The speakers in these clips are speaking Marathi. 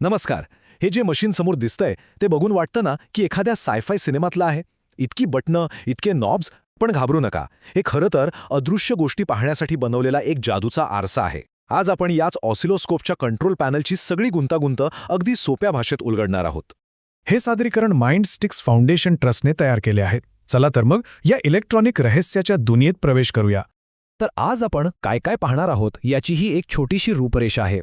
नमस्कार. हे जे मशीन समोर दिसतंय ते बघून वाटतं ना की एखाद्या सायफाय सिनेमातलं आहे. इतकी बटणं, इतके नॉब्स. पण घाबरू नका, हे खरं तर अदृश्य गोष्टी पाहण्यासाठी बनवलेला एक जादूचा आरसा आहे. आज आपण याच ऑसिलोस्कोपच्या कंट्रोल पॅनलची सगळी गुंतागुंत अगदी सोप्या भाषेत उलगडणार आहोत. हे सादरीकरण माइंडस्टिक्स फाउंडेशन ट्रस्टने तयार केले आहे. चला तर मग या इलेक्ट्रॉनिक रहस्याच्या दुनियेत प्रवेश करूया. तर आज आपण काय काय पाहणार आहोत याची ही एक छोटीशी रूपरेषा आहे.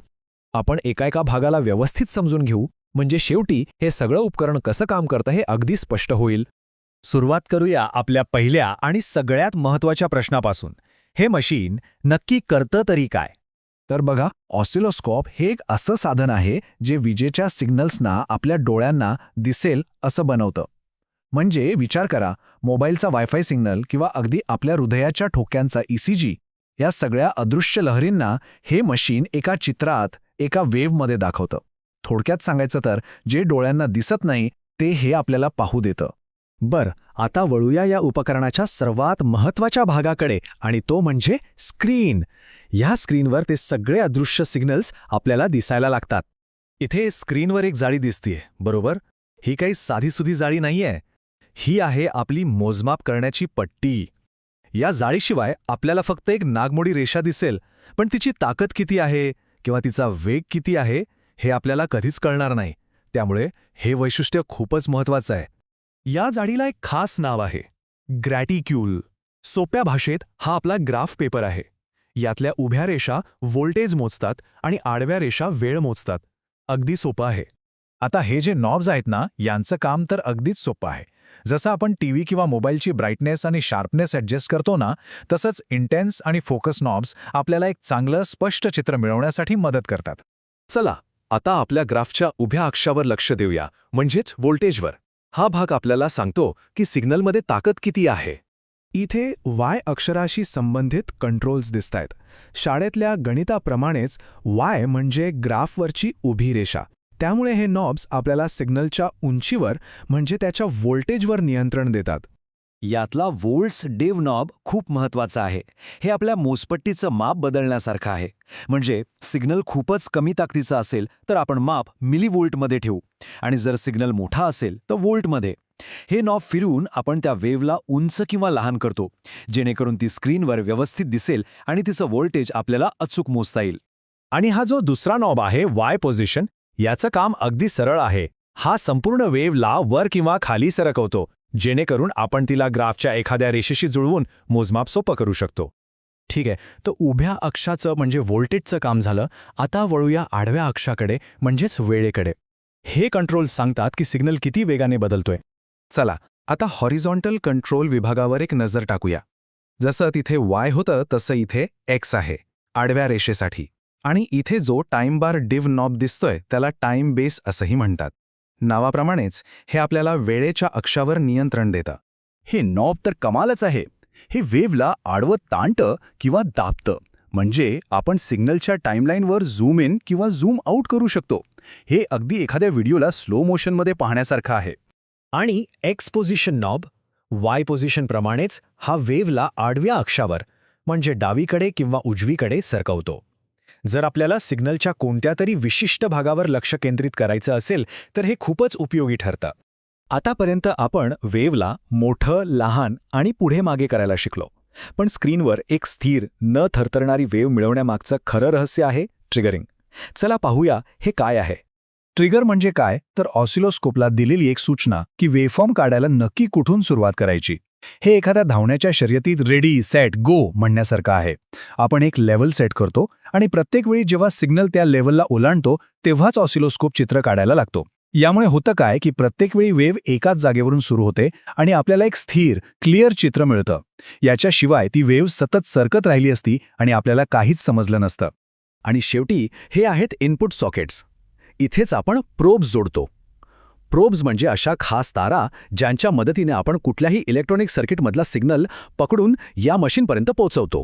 आपण एका भागाला व्यवस्थित समजून घेऊ, म्हणजे शेवटी हे सगळं उपकरण कसं काम करतं हे अगदी स्पष्ट होईल. सुरुवात करूया आपल्या पहिल्या आणि सगळ्यात महत्त्वाच्या प्रश्नापासून. हे मशीन नक्की करतं तरी काय? तर बघा, ऑसिलोस्कोप हे एक असं साधन आहे जे विजेच्या सिग्नल्सना आपल्या डोळ्यांना दिसेल असं बनवतं. म्हणजे विचार करा, मोबाईलचा वायफाय सिग्नल किंवा अगदी आपल्या हृदयाच्या ठोक्यांचा ECG, या सगळ्या अदृश्य लहरींना हे मशीन एका चित्रात, एका वेव्हमध्ये दाखवतं. थोडक्यात सांगायचं तर जे डोळ्यांना दिसत नाही ते हे आपल्याला पाहू देतं. बरं, आता वळूया या उपकरणाच्या सर्वात महत्त्वाच्या भागाकडे, आणि तो म्हणजे स्क्रीन. या स्क्रीनवर ते सगळे अदृश्य सिग्नल्स आपल्याला दिसायला लागतात. इथे स्क्रीनवर एक जाळी दिसतीये, बरोबर? ही काही साधीसुधी जाळी नाहीये. ही आहे आपली मोजमाप करण्याची पट्टी. या जाळीशिवाय आपल्याला फक्त एक नागमोडी रेषा दिसेल, पण तिची ताकद किती आहे किंवा तिचा वेग किती आहे हे आपल्याला कधीच कळणार नाही. त्यामुळे हे वैशिष्ट्य खूपच महत्त्वाचं आहे. या जाळीला एक खास नाव आहे, ग्रॅटिक्यूल. सोप्या भाषेत हा आपला ग्राफ पेपर आहे. यातल्या उभ्या रेषा व्होल्टेज मोजतात आणि आडव्या रेषा वेळ मोजतात. अगदी सोपं आहे. आता हे जे नॉब्स आहेत ना, यांचं काम तर अगदीच सोपं आहे. जसं आपण टीव्ही किंवा मोबाईलची ब्राईटनेस आणि शार्पनेस ॲडजस्ट करतो ना, तसंच इंटेन्स आणि फोकस नॉब्स आपल्याला एक चांगलं स्पष्ट चित्र मिळवण्यासाठी मदत करतात. चला, आता आपल्या ग्राफच्या उभ्या अक्षावर लक्ष देऊया, म्हणजेच व्होल्टेजवर. हा भाग आपल्याला सांगतो की सिग्नलमध्ये ताकद किती आहे. इथे Y अक्षराशी संबंधित कंट्रोल्स दिसतायत. शाळेतल्या गणिताप्रमाणेच Y म्हणजे ग्राफवरची उभी रेषा. त्यामुळे हे नॉब्स आपल्याला सिग्नलच्या उंचीवर, म्हणजे त्याच्या व्होल्टेजवर नियंत्रण देतात. यातला व्होल्ट्स डिव्ह नॉब खूप महत्त्वाचा आहे. हे आपल्या मोजपट्टीचं माप बदलण्यासारखं आहे. म्हणजे सिग्नल खूपच कमी ताकदीचा असेल तर आपण माप मिलीव्होल्टमध्ये ठेवू, आणि जर सिग्नल मोठा असेल तर व्होल्टमध्ये. हे नॉब फिरवून आपण त्या वेव्हला उंच किंवा लहान करतो, जेणेकरून ती स्क्रीनवर व्यवस्थित दिसेल आणि तिचं व्होल्टेज आपल्याला अचूक मोजता येईल. आणि हा जो दुसरा नॉब आहे, Y पोझिशन, याचं काम अगदी सरळ आहे. हा संपूर्ण वेव्हला वर किंवा खाली सरकवतो, जेणेकरून आपण तिला ग्राफच्या एखाद्या रेषेशी जुळवून मोजमाप सोपं करू शकतो. ठीक आहे, तर उभ्या अक्षाचं म्हणजे व्होल्टेजचं काम झालं. आता वळूया आडव्या अक्षाकडे, म्हणजेच वेळेकडे. हे कंट्रोल सांगतात की सिग्नल किती वेगाने बदलतोय. चला, आता हॉरिझॉन्टल कंट्रोल विभागावर एक नजर टाकूया. जसं तिथे Y होतं तसं इथे X आहे, आडव्या रेषेसाठी. आणि इथे जो टाइम बार डिव्ह नॉब दिसतोय त्याला टाइम बेस असंही म्हणतात. नावाप्रमाणेच हे आपल्याला वेळेच्या अक्षावर नियंत्रण देतं. हे नॉब तर कमालच आहे. हे वेव्हला आडवं ताणतं किंवा दाबतं, म्हणजे आपण सिग्नलच्या टाईमलाईनवर झूम इन किंवा झूम आऊट करू शकतो. हे अगदी एखाद्या व्हिडिओला स्लो मोशनमध्ये पाहण्यासारखं आहे. आणि X पोझिशन नॉब Y पोझिशनप्रमाणेच हा वेव्हला आडव्या अक्षावर, म्हणजे डावीकडे किंवा उजवीकडे सरकवतो. जर आपल्याला सिग्नलच्या कोणत्या तरी विशिष्ट भागावर लक्ष केंद्रित करायचं असेल तर हे खूपच उपयोगी ठरतं. आतापर्यंत आपण वेव्हला मोठं, लहान आणि पुढे मागे करायला शिकलो. पण स्क्रीनवर एक स्थिर, न थरथरणारी वेव्ह मिळवण्यामागचं खरं रहस्य आहे ट्रिगरिंग. चला पाहूया हे काय आहे. ट्रिगर म्हणजे काय, तर ऑसिलोस्कोपला दिलेली एक सूचना की वेव्हफॉर्म काढायला नक्की कुठून सुरुवात करायची. हे एखाद्या धावण्याच्या शर्यतीत रेडी सेट गो म्हणण्यासारखं आहे. आपण एक लेव्हल सेट करतो आणि प्रत्येक वेळी जेव्हा सिग्नल त्या लेव्हलला ओलांडतो तेव्हाच ऑसिलोस्कोप चित्र काढायला लागतो. यामुळे होतं काय की प्रत्येक वेळी वेव्ह एकाच जागेवरून सुरू होते आणि आपल्याला एक स्थिर, क्लिअर चित्र मिळतं. याच्याशिवाय ती वेव्ह सतत सरकत राहिली असती आणि आपल्याला काहीच समजलं नसतं. आणि शेवटी हे आहेत इनपुट सॉकेट्स. इथेच आपण प्रोब्स जोडतो. प्रोब्स म्हणजे अशा खास तारा ज्यांच्या मदतीने आपण कुठल्याही इलेक्ट्रॉनिक सर्किटमधला सिग्नल पकडून या मशीनपर्यंत पोहोचवतो.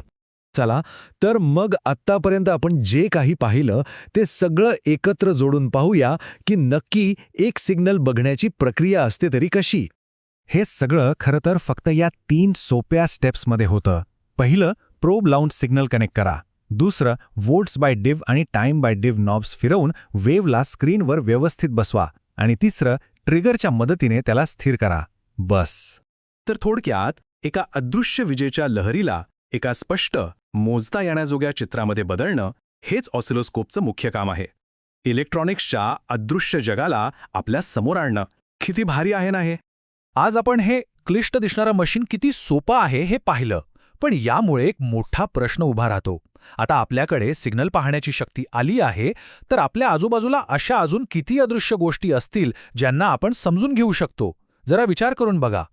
चला, तर मग आत्तापर्यंत आपण जे काही पाहिलं ते सगळं एकत्र जोडून पाहूया की नक्की एक सिग्नल बघण्याची प्रक्रिया असते तरी कशी. हे सगळं खरं तर फक्त या 3 सोप्या स्टेप्समध्ये होतं. पहिलं, प्रोब लावून सिग्नल कनेक्ट करा. दुसरं, व्होल्ट्स बाय डिव्ह आणि टाइम बाय डिव्ह नॉब्स फिरवून वेव्हला स्क्रीनवर व्यवस्थित बसवा. आणि तिसरं, ट्रिगरच्या मदतीने त्याला स्थिर करा. बस. तर थोडक्यात एका अदृश्य विजेच्या लहरीला एका स्पष्ट, मोजता येण्याजोग्या चित्रामध्ये बदलणं हेच ऑसिलोस्कोपचं मुख्य काम आहे. इलेक्ट्रॉनिक्सच्या अदृश्य जगाला आपल्या समोर आणणं. किती भारी आहे ना हे? आज आपण हे क्लिष्ट दिसणारं मशीन किती सोपं आहे हे पाहिलं, पण यामुळे एक मोठा प्रश्न उभा राहतो. आता आपल्याकडे सिग्नल पाहण्याची शक्ती आली आहे, तर आपल्या आजूबाजूला अशा अजून किती अदृश्य गोष्टी असतील ज्यांना आपण समजून घेऊ शकतो? जरा विचार करून बघा.